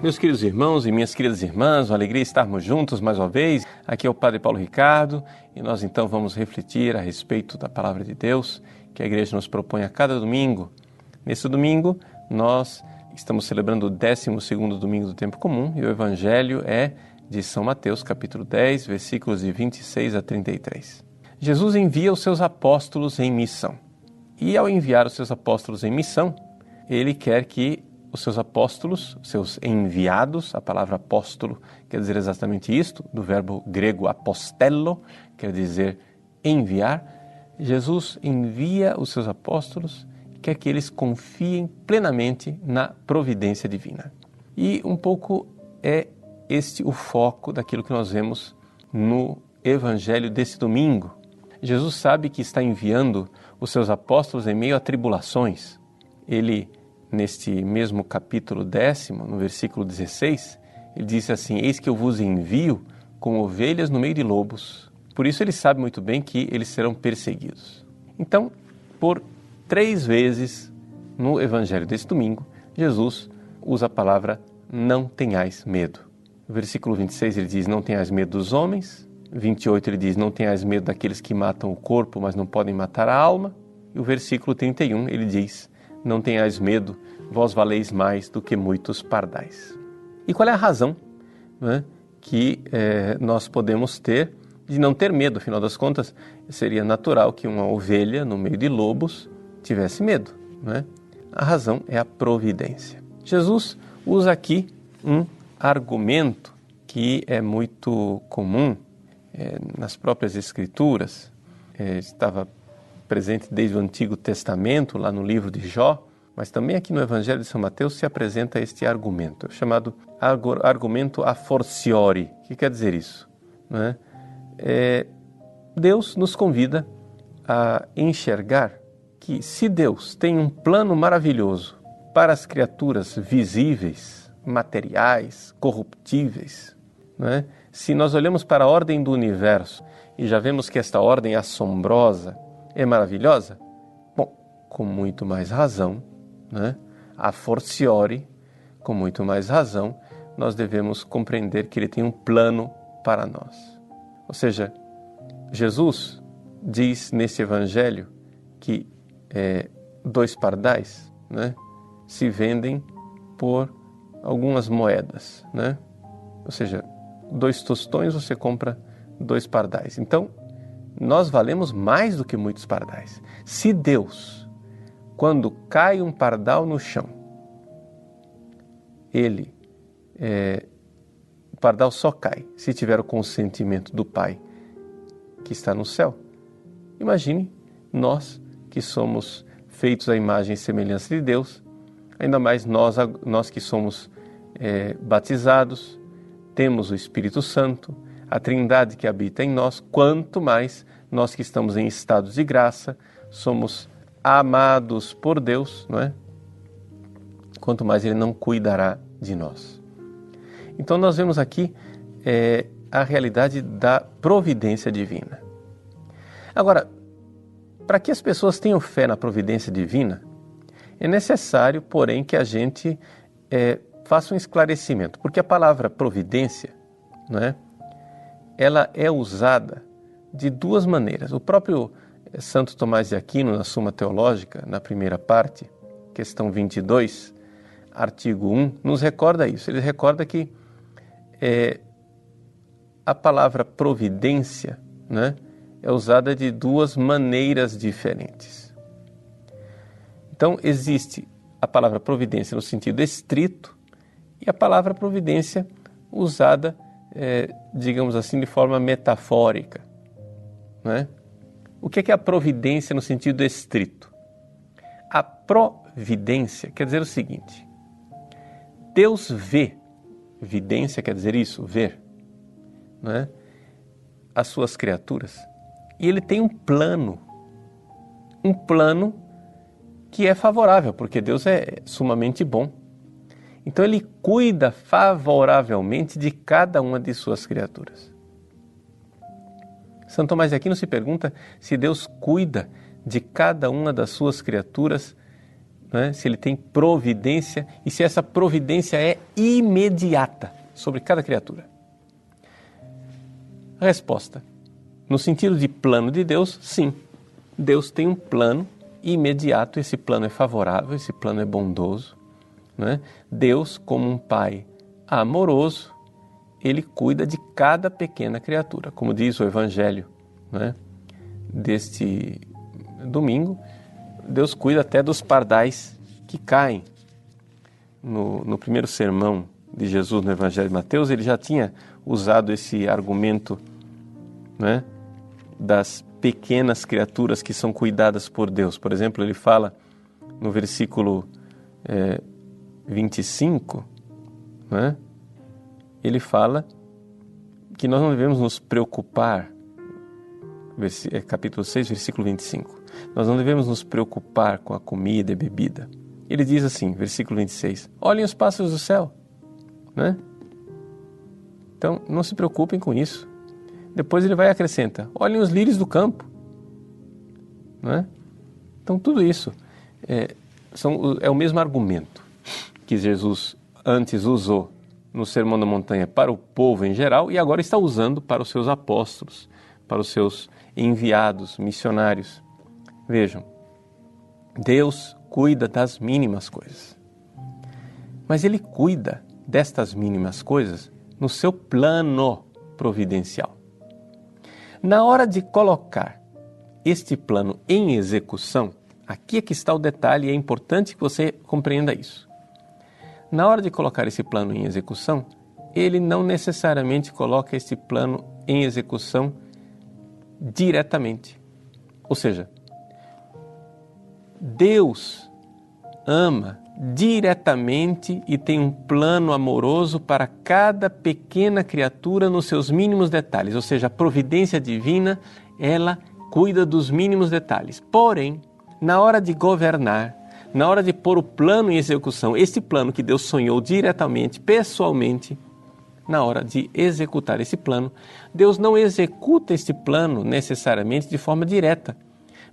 Meus queridos irmãos e minhas queridas irmãs, uma alegria estarmos juntos mais uma vez. Aqui é o Padre Paulo Ricardo e nós então vamos refletir a respeito da Palavra de Deus que a Igreja nos propõe a cada domingo. Nesse domingo nós estamos celebrando o 12º domingo do Tempo Comum e o Evangelho é de São Mateus, capítulo 10, versículos de 26 a 33. Jesus envia os seus apóstolos em missão e ao enviar os seus apóstolos em missão, ele quer que os seus apóstolos, seus enviados, a palavra apóstolo quer dizer exatamente isto, do verbo grego apostello, quer dizer enviar. Jesus envia os seus apóstolos e quer que eles confiem plenamente na providência divina. E um pouco é este o foco daquilo que nós vemos no Evangelho desse domingo. Jesus sabe que está enviando os seus apóstolos em meio a tribulações. Ele, neste mesmo capítulo 10, no versículo 16, ele disse assim: eis que eu vos envio como ovelhas no meio de lobos. Por isso ele sabe muito bem que eles serão perseguidos. Então, por 3 vezes no Evangelho desse domingo, Jesus usa a palavra não tenhais medo. No versículo 26 ele diz: não tenhais medo dos homens. 28 ele diz: não tenhais medo daqueles que matam o corpo, mas não podem matar a alma. E o versículo 31 ele diz: não tenhais medo, vós valeis mais do que muitos pardais. E qual é a razão, né, que nós podemos ter de não ter medo? Afinal das contas, seria natural que uma ovelha no meio de lobos tivesse medo, né? A razão é a providência. Jesus usa aqui um argumento que é muito comum nas próprias Escrituras, estava presente desde o Antigo Testamento, lá no livro de Jó, mas também aqui no Evangelho de São Mateus se apresenta este argumento, chamado argumento a fortiori. O que quer dizer isso? Não é? Deus nos convida a enxergar que se Deus tem um plano maravilhoso para as criaturas visíveis, materiais, corruptíveis, não é? Se nós olhamos para a ordem do universo e já vemos que esta ordem assombrosa é maravilhosa, bom, com muito mais razão, né? A fortiori, com muito mais razão, nós devemos compreender que Ele tem um plano para nós. Ou seja, Jesus diz nesse Evangelho que 2 pardais, né, se vendem por algumas moedas, né? Ou seja, 2 tostões você compra 2 pardais. Então, nós valemos mais do que muitos pardais. Se Deus, quando cai um pardal no chão, o pardal só cai se tiver o consentimento do Pai que está no céu. Imagine nós que somos feitos à imagem e semelhança de Deus, ainda mais nós que somos batizados, temos o Espírito Santo, a Trindade que habita em nós, quanto mais nós que estamos em estados de graça, somos amados por Deus, não é? Quanto mais Ele não cuidará de nós. Então nós vemos aqui a realidade da providência divina. Agora, para que as pessoas tenham fé na providência divina, é necessário, porém, que a gente faça um esclarecimento, porque a palavra providência, não é? Ela é usada de 2 maneiras. O próprio Santo Tomás de Aquino, na Suma Teológica, na primeira parte, questão 22, artigo 1, nos recorda isso. Ele recorda que a palavra providência, né, é usada de 2 maneiras diferentes. Então, existe a palavra providência no sentido estrito e a palavra providência usada, digamos assim, de forma metafórica, não é? O que é a providência no sentido estrito? A providência quer dizer o seguinte: Deus vê, vidência quer dizer isso, ver, não é? As suas criaturas, e Ele tem um plano que é favorável, porque Deus é sumamente bom. Então Ele cuida favoravelmente de cada uma de suas criaturas. São Tomás de Aquino se pergunta se Deus cuida de cada uma das suas criaturas né? Se ele tem providência e se essa providência é imediata sobre cada criatura. A resposta, no sentido de plano de Deus, sim. Deus tem um plano imediato, esse plano é favorável, esse plano é bondoso, né? Deus, como um pai amoroso, ele cuida de cada pequena criatura. Como diz o Evangelho, né, deste domingo, Deus cuida até dos pardais que caem. No primeiro sermão de Jesus no Evangelho de Mateus, ele já tinha usado esse argumento, né, das pequenas criaturas que são cuidadas por Deus. Por exemplo, ele fala no versículo 25, né, ele fala que nós não devemos nos preocupar, capítulo 6, versículo 25, nós não devemos nos preocupar com a comida e bebida. Ele diz assim, versículo 26, olhem os pássaros do céu, né? Então, não se preocupem com isso. Depois ele vai acrescentar, olhem os lírios do campo, né? Então, tudo isso é o mesmo argumento que Jesus antes usou no Sermão da Montanha para o povo em geral e agora está usando para os seus apóstolos, para os seus enviados, missionários. Vejam, Deus cuida das mínimas coisas, mas Ele cuida destas mínimas coisas no seu plano providencial. Na hora de colocar este plano em execução, aqui é que está o detalhe e é importante que você compreenda isso. Na hora de colocar esse plano em execução, ele não necessariamente coloca esse plano em execução diretamente. Ou seja, Deus ama diretamente e tem um plano amoroso para cada pequena criatura nos seus mínimos detalhes. Ou seja, a providência divina, ela cuida dos mínimos detalhes. Porém, na hora de governar, na hora de pôr o plano em execução, esse plano que Deus sonhou diretamente, pessoalmente, na hora de executar esse plano, Deus não executa esse plano necessariamente de forma direta,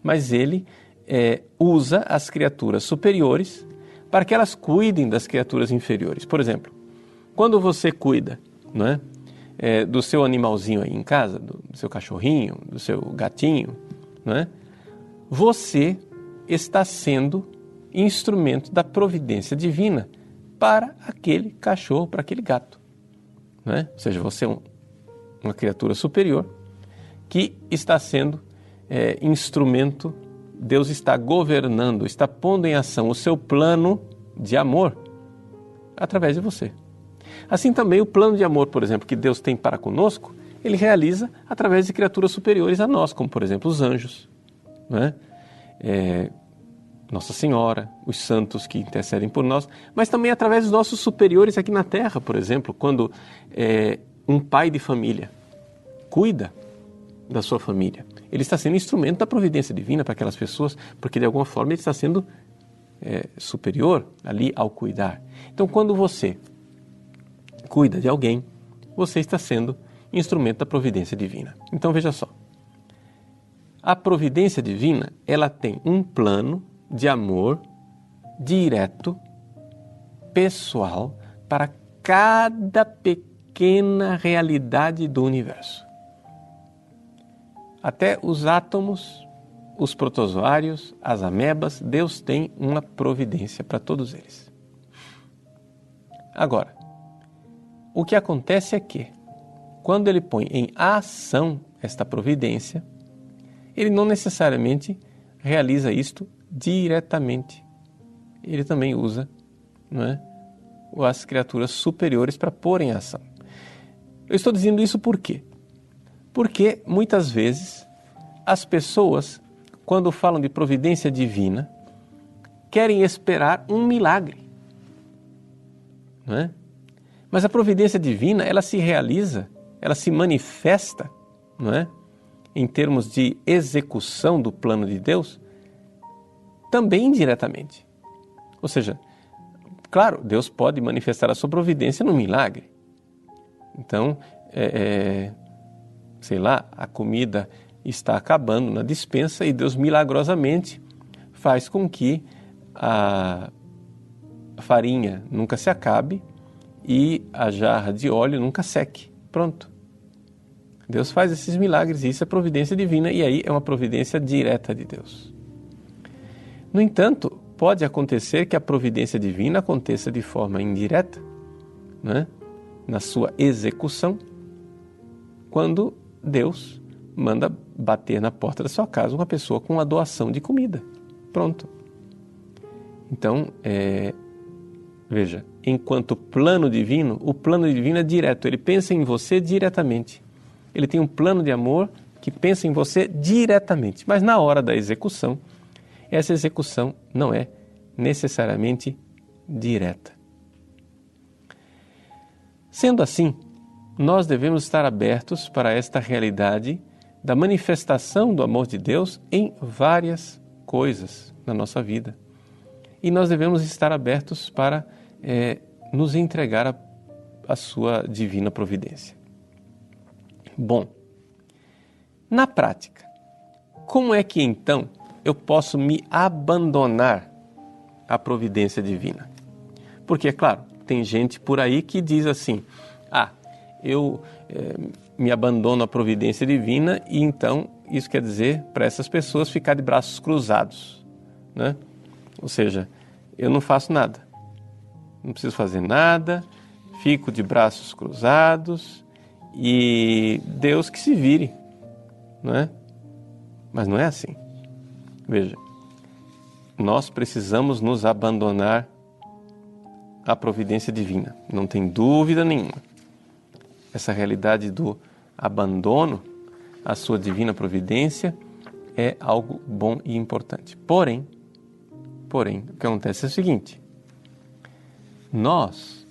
mas Ele usa as criaturas superiores para que elas cuidem das criaturas inferiores. Por exemplo, quando você cuida, não é, do seu animalzinho aí em casa, do seu cachorrinho, do seu gatinho, não é, você está sendo instrumento da providência divina para aquele cachorro, para aquele gato. Não é? Ou seja, você é uma criatura superior que está sendo instrumento, Deus está governando, está pondo em ação o seu plano de amor através de você. Assim também o plano de amor, por exemplo, que Deus tem para conosco, Ele realiza através de criaturas superiores a nós, como por exemplo os anjos, não é? Nossa Senhora, os santos que intercedem por nós, mas também através dos nossos superiores aqui na Terra, por exemplo, quando um pai de família cuida da sua família, ele está sendo instrumento da providência divina para aquelas pessoas, porque de alguma forma ele está sendo superior ali ao cuidar. Então, quando você cuida de alguém, você está sendo instrumento da providência divina. Então, veja só, a providência divina, ela tem um plano de amor direto, pessoal, para cada pequena realidade do universo. Até os átomos, os protozoários, as amebas, Deus tem uma providência para todos eles. Agora, o que acontece é que, quando ele põe em ação esta providência, ele não necessariamente realiza isto diretamente. Ele também usa, não é, as criaturas superiores para pôr em ação. Eu estou dizendo isso por quê? Porque muitas vezes as pessoas, quando falam de providência divina, querem esperar um milagre, não é? Mas a providência divina, ela se realiza, ela se manifesta, não é, em termos de execução do plano de Deus, também indiretamente. Ou seja, claro, Deus pode manifestar a sua providência no milagre. Então, sei lá, a comida está acabando na despensa e Deus milagrosamente faz com que a farinha nunca se acabe e a jarra de óleo nunca seque. Pronto. Deus faz esses milagres e isso é providência divina, e aí é uma providência direta de Deus. No entanto, pode acontecer que a providência divina aconteça de forma indireta, né? Na sua execução, quando Deus manda bater na porta da sua casa uma pessoa com uma doação de comida. Pronto. Então, veja, enquanto plano divino, o plano divino é direto, ele pensa em você diretamente. Ele tem um plano de amor que pensa em você diretamente, mas na hora da execução, essa execução não é necessariamente direta. Sendo assim, nós devemos estar abertos para esta realidade da manifestação do amor de Deus em várias coisas na nossa vida. E nós devemos estar abertos para nos entregar à sua divina providência. Bom, na prática, como é que então eu posso me abandonar à providência divina? Porque, é claro, tem gente por aí que diz assim, eu me abandono à providência divina e então isso quer dizer para essas pessoas ficar de braços cruzados, né? Ou seja, eu não faço nada, não preciso fazer nada, fico de braços cruzados e Deus que se vire, não é? Mas não é assim. Veja, nós precisamos nos abandonar à providência divina, não tem dúvida nenhuma. Essa realidade do abandono à sua divina providência é algo bom e importante. Porém, o que acontece é o seguinte: nós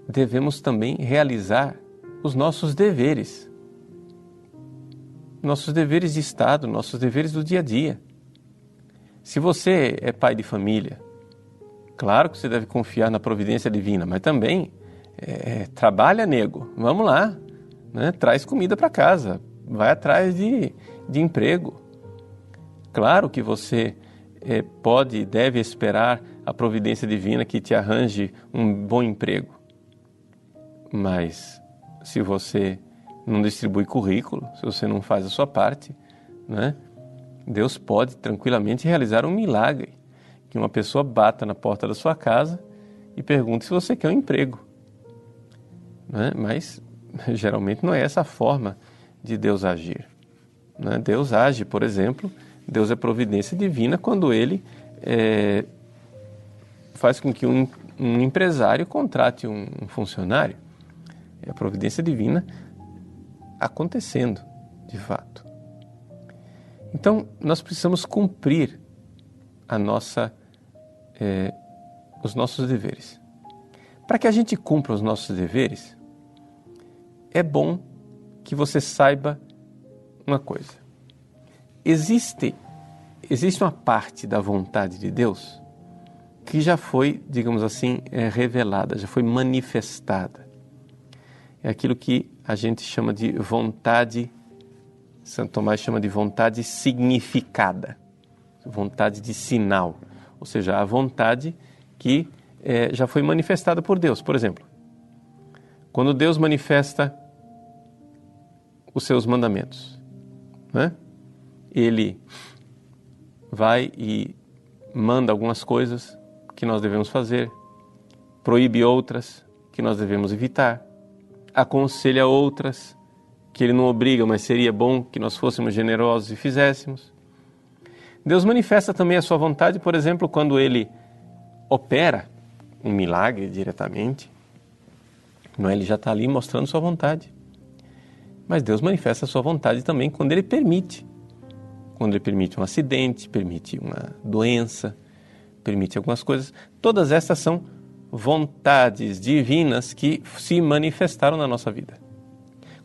devemos também realizar os nossos deveres de Estado, nossos deveres do dia a dia. Se você é pai de família, claro que você deve confiar na providência divina, mas também trabalha, nego, vamos lá, né? Traz comida para casa, vai atrás de emprego. Claro que você pode e deve esperar a providência divina que te arranje um bom emprego, mas se você não distribui currículo, se você não faz a sua parte, né? Deus pode tranquilamente realizar um milagre, que uma pessoa bata na porta da sua casa e pergunte se você quer um emprego, né? Mas geralmente não é essa a forma de Deus agir, né? Deus age, por exemplo, Deus é providência divina quando Ele faz com que um empresário contrate um funcionário. É a providência divina acontecendo, de fato. Então, nós precisamos cumprir os nossos deveres. Para que a gente cumpra os nossos deveres, é bom que você saiba uma coisa. Existe uma parte da vontade de Deus que já foi, digamos assim, revelada, já foi manifestada. É aquilo que a gente chama de vontade, Santo Tomás chama de vontade significada, vontade de sinal, ou seja, a vontade que já foi manifestada por Deus. Por exemplo, quando Deus manifesta os seus mandamentos, né? Ele vai e manda algumas coisas que nós devemos fazer, proíbe outras que nós devemos evitar, aconselha outras que Ele não obriga, mas seria bom que nós fôssemos generosos e fizéssemos. Deus manifesta também a sua vontade, por exemplo, quando Ele opera um milagre diretamente, não é? Ele já está ali mostrando sua vontade. Mas Deus manifesta a sua vontade também quando Ele permite. Quando Ele permite um acidente, permite uma doença, permite algumas coisas. Todas essas são vontades divinas que se manifestaram na nossa vida.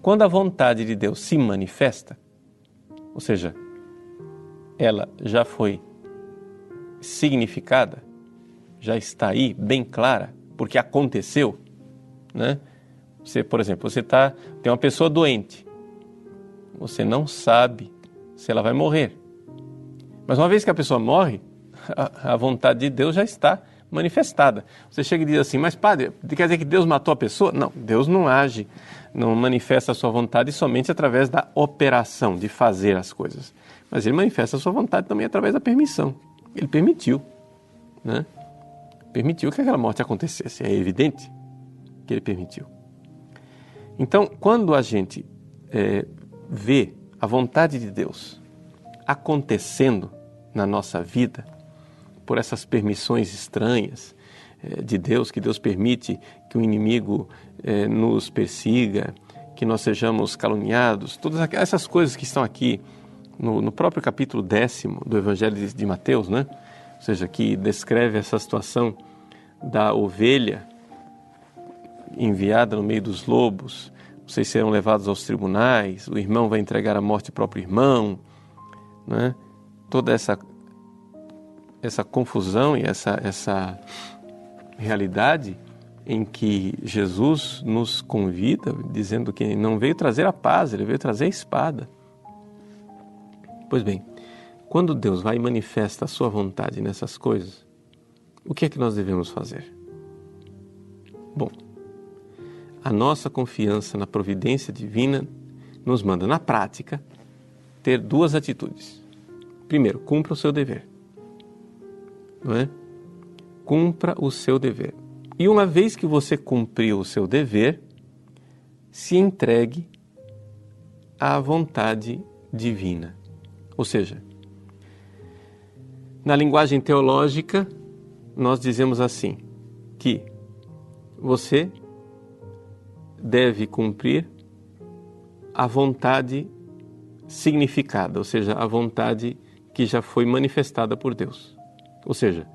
Quando a vontade de Deus se manifesta, ou seja, ela já foi significada, já está aí bem clara, porque aconteceu, né? Você, por exemplo, tem uma pessoa doente, você não sabe se ela vai morrer. Mas uma vez que a pessoa morre, a vontade de Deus já está manifestada. Você chega e diz assim, mas padre, quer dizer que Deus matou a pessoa? Não, Deus não age, não manifesta a sua vontade somente através da operação, de fazer as coisas. Mas ele manifesta a sua vontade também através da permissão. Ele permitiu, né? Permitiu que aquela morte acontecesse. É evidente que ele permitiu. Então, quando a gente vê a vontade de Deus acontecendo na nossa vida, por essas permissões estranhas de Deus, que Deus permite que o inimigo nos persiga, que nós sejamos caluniados, todas essas coisas que estão aqui no próprio capítulo 10 do Evangelho de Mateus, né? Ou seja, que descreve essa situação da ovelha enviada no meio dos lobos, vocês serão levados aos tribunais, o irmão vai entregar à morte o próprio irmão, né? Toda essa confusão e essa realidade em que Jesus nos convida, dizendo que não veio trazer a paz, ele veio trazer a espada. Pois bem, quando Deus vai e manifesta a sua vontade nessas coisas, o que é que nós devemos fazer? Bom, a nossa confiança na providência divina nos manda, na prática, ter duas atitudes. Primeiro, cumpra o seu dever. Não é? Cumpra o seu dever. E uma vez que você cumpriu o seu dever, se entregue à vontade divina. Ou seja, na linguagem teológica, nós dizemos assim, que você deve cumprir a vontade significada, ou seja, a vontade que já foi manifestada por Deus. Ou seja,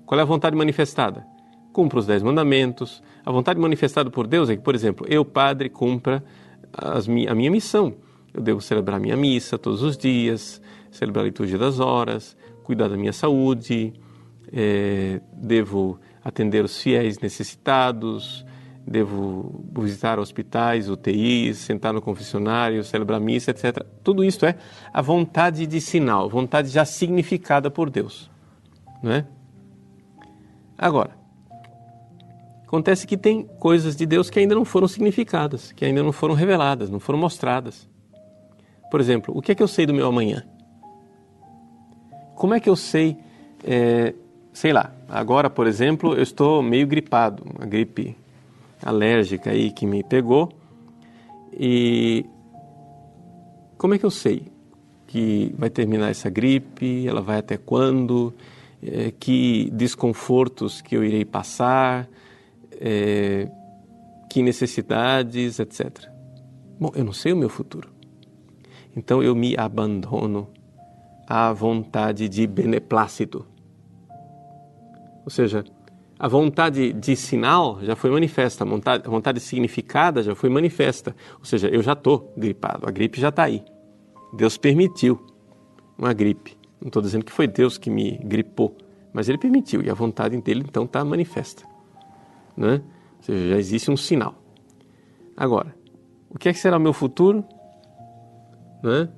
qual é a vontade manifestada? Cumpra os 10 mandamentos. A vontade manifestada por Deus é que, por exemplo, eu, padre, cumpra a minha missão. Eu devo celebrar minha missa todos os dias, celebrar a liturgia das horas, cuidar da minha saúde, devo atender os fiéis necessitados, devo visitar hospitais, UTIs, sentar no confessionário, celebrar missa, etc. Tudo isso é a vontade de sinal, vontade já significada por Deus. Não é? Agora, acontece que tem coisas de Deus que ainda não foram significadas, que ainda não foram reveladas, não foram mostradas. Por exemplo, o que é que eu sei do meu amanhã? Como é que eu sei, sei lá, agora, por exemplo, eu estou meio gripado, uma gripe alérgica aí que me pegou, e como é que eu sei que vai terminar essa gripe, ela vai até quando, que desconfortos que eu irei passar, que necessidades, etc. Bom, eu não sei o meu futuro. Então eu me abandono à vontade de beneplácito. Ou seja, a vontade de sinal já foi manifesta, a vontade significada já foi manifesta. Ou seja, eu já estou gripado, a gripe já está aí. Deus permitiu uma gripe. Não estou dizendo que foi Deus que me gripou, mas Ele permitiu e a vontade dele então está manifesta. Né? Ou seja, já existe um sinal. Agora, o que é que será o meu futuro? Né?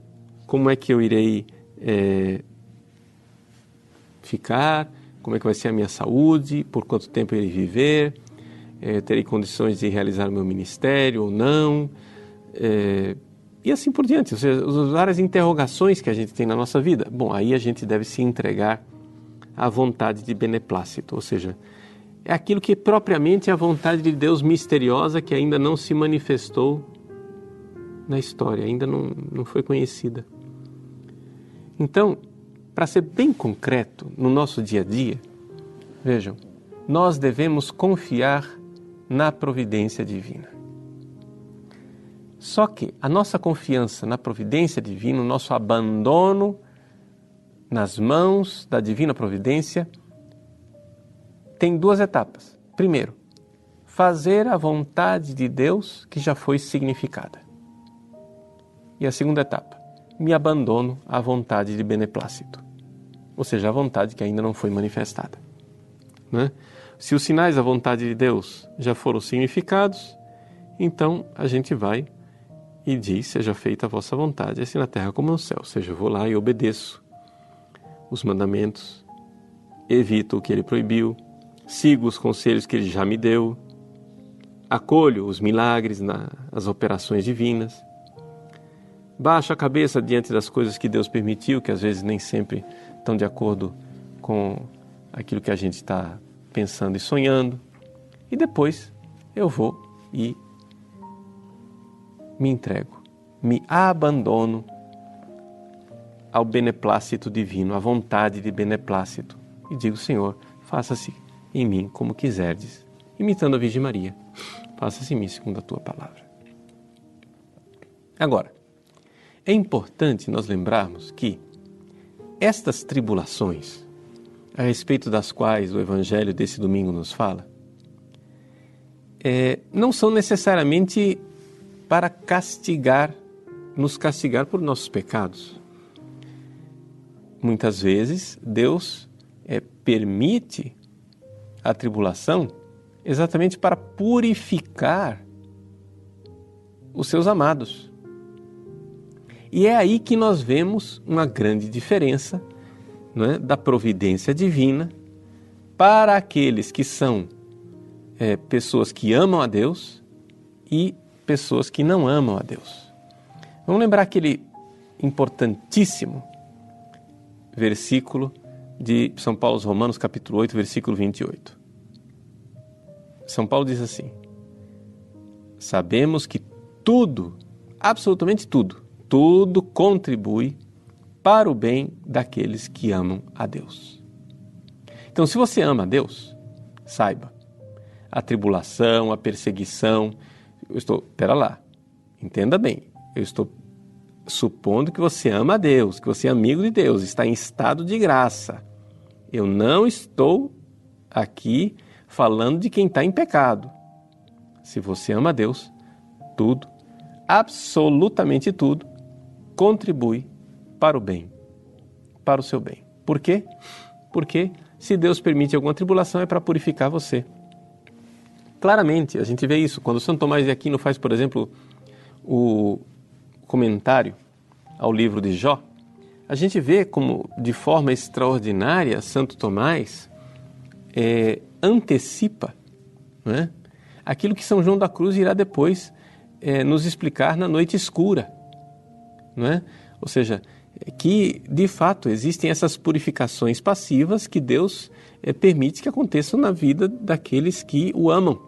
Como é que eu irei ficar? Como é que vai ser a minha saúde? Por quanto tempo eu irei viver? Terei condições de realizar o meu ministério ou não? E assim por diante. Ou seja, as várias interrogações que a gente tem na nossa vida. Bom, aí a gente deve se entregar à vontade de beneplácito, ou seja, é aquilo que propriamente é a vontade de Deus misteriosa que ainda não se manifestou na história, ainda não foi conhecida. Então, para ser bem concreto no nosso dia a dia, vejam, nós devemos confiar na providência divina. Só que a nossa confiança na providência divina, o nosso abandono nas mãos da divina providência, tem duas etapas. Primeiro, fazer a vontade de Deus que já foi significada. E a segunda etapa, me abandono à vontade de beneplácito, ou seja, a vontade que ainda não foi manifestada. Né? Se os sinais da vontade de Deus já foram significados, então a gente vai e diz, seja feita a vossa vontade, assim na terra como no céu. Ou seja, eu vou lá e obedeço os mandamentos evito o que Ele proibiu, sigo os conselhos que Ele já me deu, acolho os milagres nas operações divinas, baixo a cabeça diante das coisas que Deus permitiu, que às vezes nem sempre estão de acordo com aquilo que a gente está pensando e sonhando, e depois eu vou e me entrego, me abandono ao beneplácito divino, à vontade de beneplácito, e digo: Senhor, faça-se em mim como quiserdes, imitando a Virgem Maria, faça-se em mim segundo a tua palavra. Agora, é importante nós lembrarmos que estas tribulações, a respeito das quais o Evangelho desse domingo nos fala, não são necessariamente para nos castigar por nossos pecados. Muitas vezes Deus permite a tribulação exatamente para purificar os seus amados. E é aí que nós vemos uma grande diferença, não é, da providência divina para aqueles que são pessoas que amam a Deus e pessoas que não amam a Deus. Vamos lembrar aquele importantíssimo versículo de São Paulo aos Romanos, capítulo 8, versículo 28. São Paulo diz assim: sabemos que tudo, absolutamente tudo contribui para o bem daqueles que amam a Deus. Então, se você ama a Deus, saiba, a tribulação, a perseguição, espera lá, entenda bem, eu estou supondo que você ama a Deus, que você é amigo de Deus, está em estado de graça. Eu não estou aqui falando de quem está em pecado. Se você ama a Deus, tudo, absolutamente tudo, contribui para o bem, para o seu bem. Por quê? Porque se Deus permite alguma tribulação é para purificar você. Claramente, a gente vê isso. Quando São Tomás de Aquino faz, por exemplo, o comentário ao livro de Jó, a gente vê como, de forma extraordinária, Santo Tomás antecipa, não é, aquilo que São João da Cruz irá depois nos explicar na noite escura. Não é? Ou seja, que de fato existem essas purificações passivas que Deus permite que aconteçam na vida daqueles que o amam.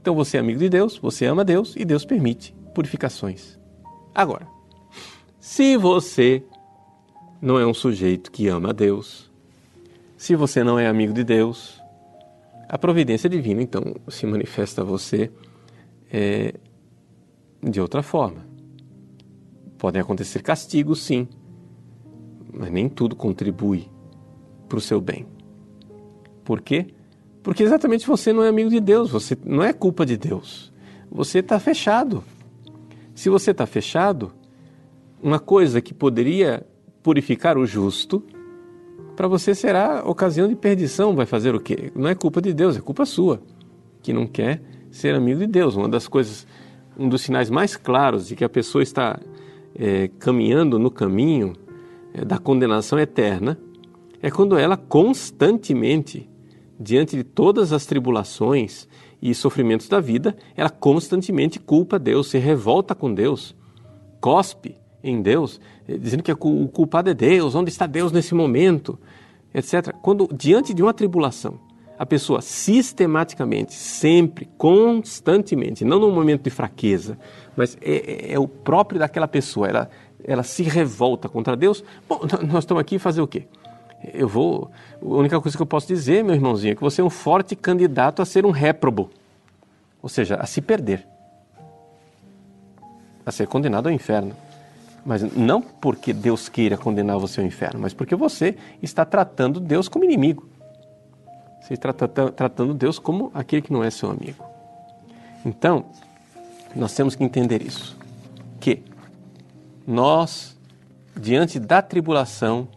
Então você é amigo de Deus, você ama Deus e Deus permite purificações. Agora, se você não é um sujeito que ama a Deus, se você não é amigo de Deus, a providência divina então se manifesta a você de outra forma. Podem acontecer castigos, sim, mas nem tudo contribui para o seu bem. Por quê? Porque exatamente você não é amigo de Deus, você não é culpa de Deus. Você está fechado. Se você está fechado, uma coisa que poderia purificar o justo, para você será ocasião de perdição. Vai fazer o quê? Não é culpa de Deus, é culpa sua, que não quer ser amigo de Deus. Um dos sinais mais claros de que a pessoa está caminhando no caminho da condenação eterna é quando ela constantemente, diante de todas as tribulações e sofrimentos da vida, ela constantemente culpa Deus, se revolta com Deus, cospe em Deus, dizendo que o culpado é Deus, onde está Deus nesse momento, etc. Quando, diante de uma tribulação, a pessoa sistematicamente, sempre, constantemente, não num momento de fraqueza, mas é o próprio daquela pessoa, ela se revolta contra Deus. Bom, nós estamos aqui fazer o quê? A única coisa que eu posso dizer, meu irmãozinho, é que você é um forte candidato a ser um réprobo, ou seja, a se perder, a ser condenado ao inferno. Mas não porque Deus queira condenar você ao inferno, mas porque você está tratando Deus como inimigo. Você está tratando Deus como aquele que não é seu amigo. Então, nós temos que entender isso, que nós, diante da tribulação,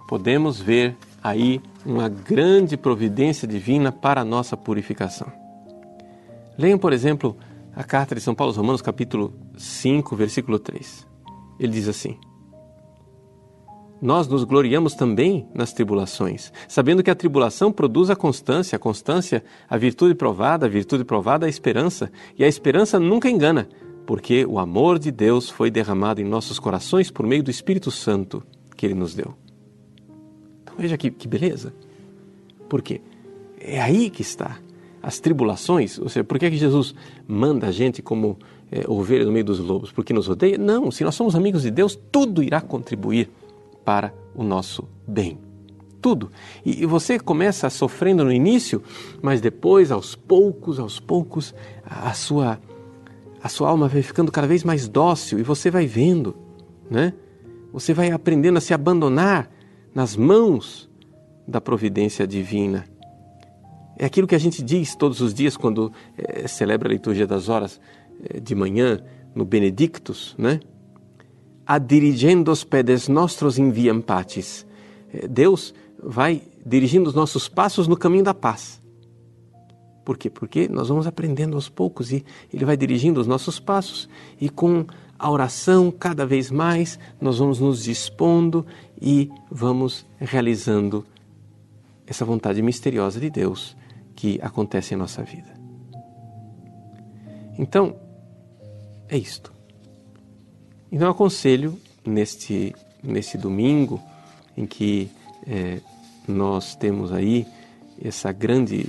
podemos ver aí uma grande providência divina para a nossa purificação. Leiam, por exemplo, a carta de São Paulo aos Romanos, capítulo 5, versículo 3. Ele diz assim: nós nos gloriamos também nas tribulações, sabendo que a tribulação produz a constância a virtude provada a esperança, e a esperança nunca engana, porque o amor de Deus foi derramado em nossos corações por meio do Espírito Santo que Ele nos deu. Então veja que beleza. Por quê? É aí que está. As tribulações, ou seja, por que Jesus manda a gente como ovelha no meio dos lobos? Porque nos odeia? Não, se nós somos amigos de Deus, tudo irá contribuir para o nosso bem. Tudo. E você começa sofrendo no início, mas depois, aos poucos, a sua alma vai ficando cada vez mais dócil e você vai vendo, né? Você vai aprendendo a se abandonar nas mãos da providência divina. É aquilo que a gente diz todos os dias quando celebra a liturgia das horas de manhã, no Benedictus, né? Ad dirigendos pedes nostros in viam pacis. Deus vai dirigindo os nossos passos no caminho da paz. Por quê? Porque nós vamos aprendendo aos poucos e Ele vai dirigindo os nossos passos e com a oração cada vez mais nós vamos nos dispondo e vamos realizando essa vontade misteriosa de Deus que acontece em nossa vida. Então, é isto. Então, eu aconselho neste domingo em que nós temos aí esse grande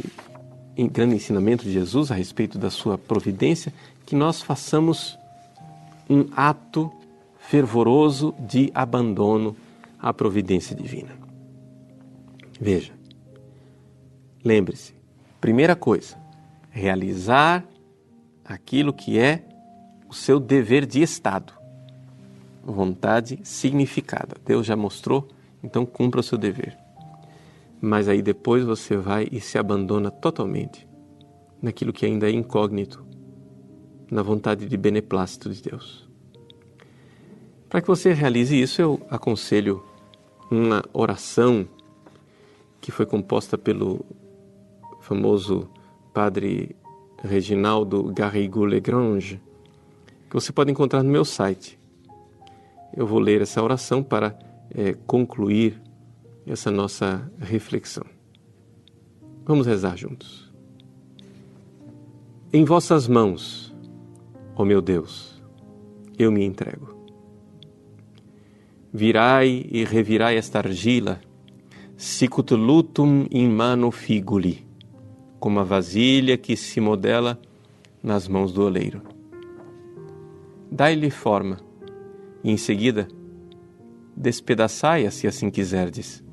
ensinamento de Jesus a respeito da sua providência, que nós façamos um ato fervoroso de abandono à providência divina. Veja, lembre-se, primeira coisa, realizar aquilo que é o seu dever de Estado. Vontade significada. Deus já mostrou, então cumpra o seu dever. Mas aí depois você vai e se abandona totalmente naquilo que ainda é incógnito, na vontade de beneplácito de Deus. Para que você realize isso, eu aconselho uma oração que foi composta pelo famoso padre Reginaldo Garrigou-Lagrange, que você pode encontrar no meu site. Eu vou ler essa oração para concluir essa nossa reflexão. Vamos rezar juntos. Em vossas mãos, ó meu Deus, eu me entrego. Virai e revirai esta argila, sicut lutum in mano figuli, como a vasilha que se modela nas mãos do oleiro. Dai-lhe forma, e em seguida despedaçai-a se assim quiserdes.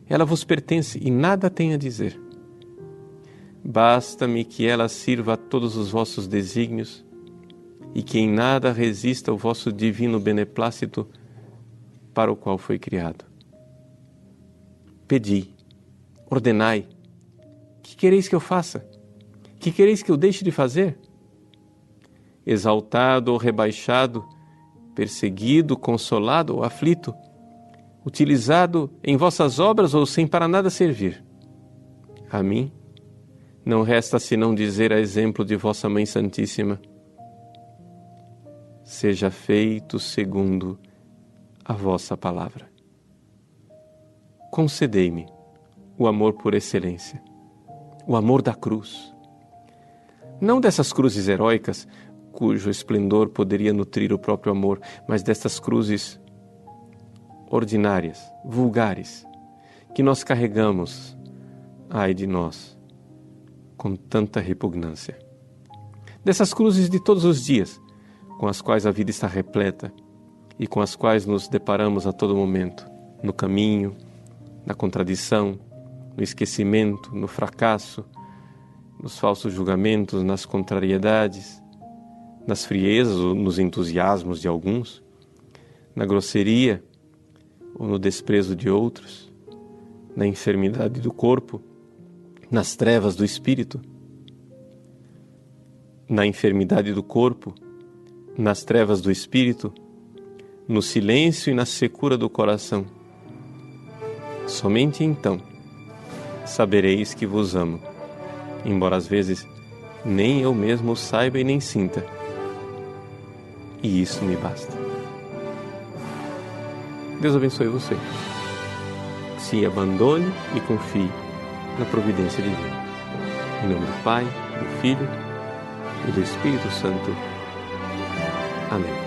Ela vos pertence e nada tem a dizer. Basta-me que ela sirva a todos os vossos desígnios e que em nada resista ao vosso divino beneplácito para o qual foi criado. Pedi, ordenai, que quereis que eu faça? Que quereis que eu deixe de fazer? Exaltado ou rebaixado, perseguido, consolado ou aflito, utilizado em vossas obras ou sem para nada servir. A mim, não resta senão dizer a exemplo de vossa Mãe Santíssima: seja feito segundo a vossa palavra. Concedei-me o amor por excelência, o amor da cruz. Não dessas cruzes heróicas, cujo esplendor poderia nutrir o próprio amor, mas destas cruzes ordinárias, vulgares, que nós carregamos, ai de nós, com tanta repugnância. Dessas cruzes de todos os dias, com as quais a vida está repleta e com as quais nos deparamos a todo momento, no caminho, na contradição, no esquecimento, no fracasso, nos falsos julgamentos, nas contrariedades, nas friezas ou nos entusiasmos de alguns, na grosseria ou no desprezo de outros, na enfermidade do corpo, nas trevas do espírito, na enfermidade do corpo, nas trevas do espírito, no silêncio e na secura do coração. Somente então sabereis que vos amo, embora às vezes nem eu mesmo saiba e nem sinta. E isso me basta. Deus abençoe você. Se abandone e confie na providência divina. Em nome do Pai, do Filho e do Espírito Santo. Amém.